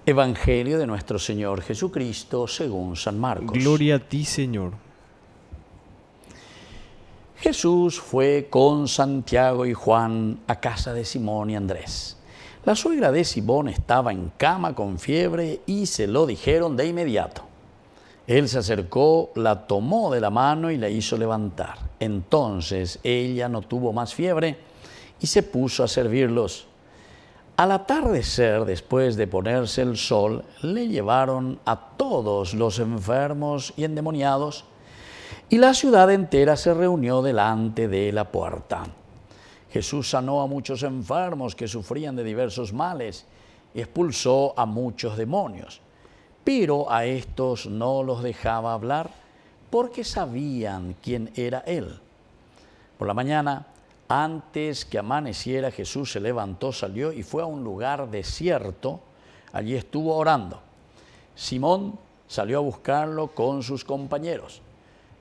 Evangelio de nuestro Señor Jesucristo según San Marcos. Gloria a ti, Señor. Jesús fue con Santiago y Juan a casa de Simón y Andrés. La suegra de Simón estaba en cama con fiebre y se lo dijeron de inmediato. Él se acercó, la tomó de la mano y la hizo levantar. Entonces ella no tuvo más fiebre y se puso a servirlos. Al atardecer, después de ponerse el sol, le llevaron a todos los enfermos y endemoniados, y la ciudad entera se reunió delante de la puerta. Jesús sanó a muchos enfermos que sufrían de diversos males y expulsó a muchos demonios, pero a estos no los dejaba hablar porque sabían quién era Él. Por la mañana, antes que amaneciera, Jesús se levantó, salió y fue a un lugar desierto. Allí estuvo orando. Simón salió a buscarlo con sus compañeros.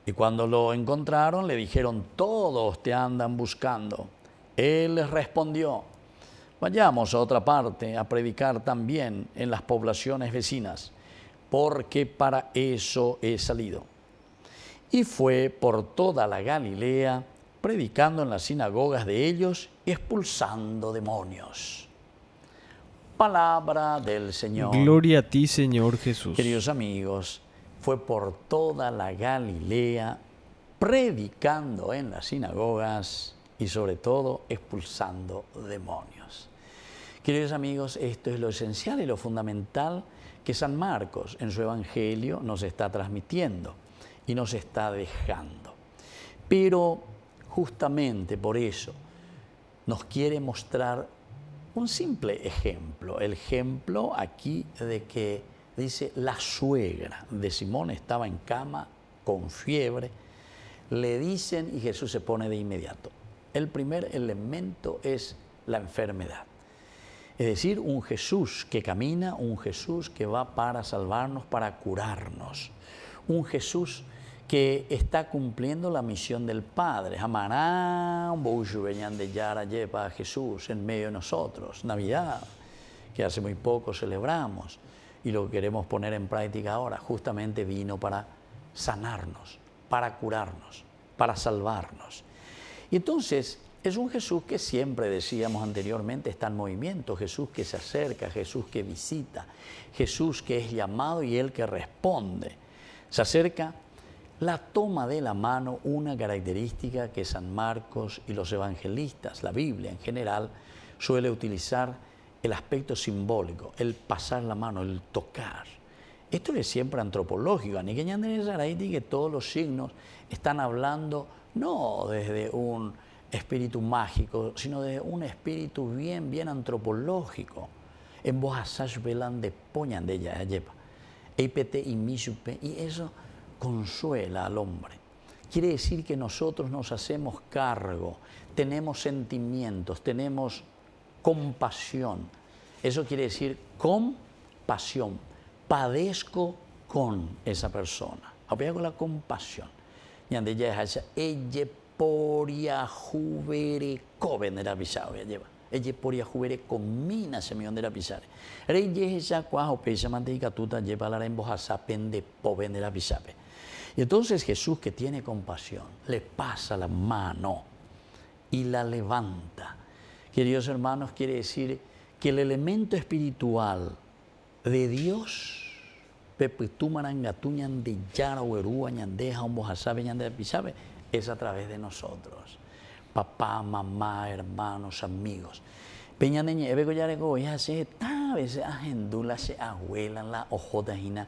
Y cuando lo encontraron, le dijeron: todos te andan buscando. Él les respondió: vayamos a otra parte a predicar también en las poblaciones vecinas, porque para eso he salido. Y fue por toda la Galilea, predicando en las sinagogas de ellos y expulsando demonios. Palabra del Señor. Gloria a ti, Señor Jesús. Queridos amigos, fue por toda la Galilea, predicando en las sinagogas y sobre todo expulsando demonios. Queridos amigos, esto es lo esencial y lo fundamental que San Marcos en su Evangelio nos está transmitiendo y nos está dejando. Pero justamente por eso nos quiere mostrar un simple ejemplo. El ejemplo aquí de que dice: la suegra de Simón estaba en cama con fiebre. Le dicen y Jesús se pone de inmediato. El primer elemento es la enfermedad. Es decir, un Jesús que camina, un Jesús que va para salvarnos, para curarnos. Un Jesús que está cumpliendo la misión del Padre. Amará un bollo venían de Yara lleva a Jesús en medio de nosotros. Navidad, que hace muy poco celebramos y lo queremos poner en práctica ahora, justamente vino para sanarnos, para curarnos, para salvarnos. Y entonces es un Jesús que siempre decíamos anteriormente está en movimiento, Jesús que se acerca, Jesús que visita, Jesús que es llamado y Él que responde. Se acerca, la toma de la mano, una característica que San Marcos y los evangelistas, la Biblia en general, suele utilizar el aspecto simbólico, el pasar la mano, el tocar. Esto es siempre antropológico, que todos los signos están hablando no desde un espíritu mágico, sino desde un espíritu bien antropológico. En voz asaj velan de poñan de ella, y eso consuela al hombre. Quiere decir que nosotros nos hacemos cargo, tenemos sentimientos, tenemos compasión. Eso quiere decir compasión. Padezco con esa persona. Apoya con la compasión. Y ande ya es ella poria juvere coven de la pisao ya lleva. Ella poria juvere comina se me de la pisare. Reyes esa cuajo pesa manteca tuta lleva la embojasa pende poven de la pisape. Y entonces Jesús, que tiene compasión, le pasa la mano y la levanta. Queridos hermanos, quiere decir que el elemento espiritual de Dios, es a través de nosotros. Papá, mamá, hermanos, amigos. Peñaneñe, ebegoyarego, ya se veces agendula, se abuela, la ojotajina,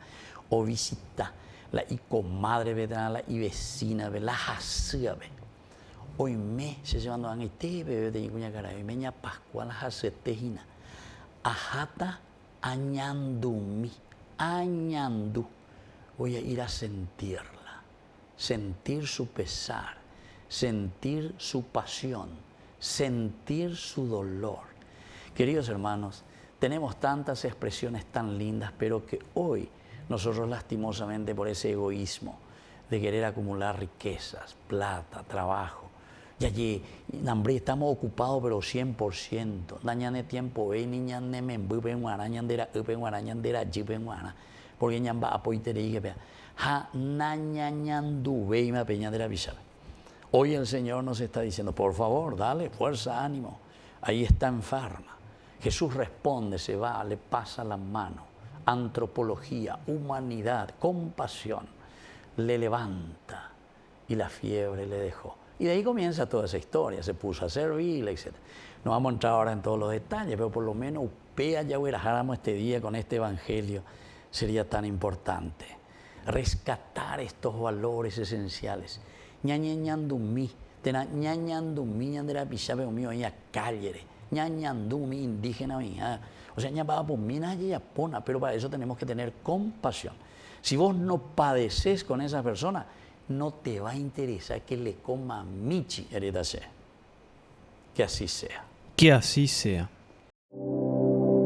o visita, la y comadre veterana, y vecina, la jasíabe. Hoy me se llevando a este bebé de Icuña Caray, meña Pascual Jasetejina. Ajata añandumi, añandu. Voy a ir a sentirla, sentir su pesar, sentir su pasión, sentir su dolor. Queridos hermanos, tenemos tantas expresiones tan lindas, pero que hoy nosotros lastimosamente por ese egoísmo de querer acumular riquezas, plata, trabajo, Y allí, hambre, estamos ocupados, pero 100%. Dañane tiempo, niña, nemen, bupe, guana, ñandera, upe, guana, ñandera, jipe, guana. Porque ñamba apoitere y que vea. Ja, naña, ñandu, ve y me peñadera bisabe. Hoy el Señor nos está diciendo, por favor, dale fuerza, ánimo. Ahí está enferma. Jesús responde, se va, le pasa la mano. Antropología, humanidad, compasión. Le levanta y la fiebre le dejó. Y de ahí comienza toda esa historia. Se puso a servir, etc. No vamos a entrar ahora en todos los detalles, pero por lo menos upea ya huirajáramos este día con este evangelio. Sería tan importante rescatar estos valores esenciales. Ñañandumi, tena ñañandumi, ñandera pichabe mío, ella callere, ñañandumi indígena mía. O sea, ñapaba por mina y yapona, pero para eso tenemos que tener compasión. Si vos no padeces con esa persona, no te va a interesar que le coma michi heredase. Que así sea. Que así sea.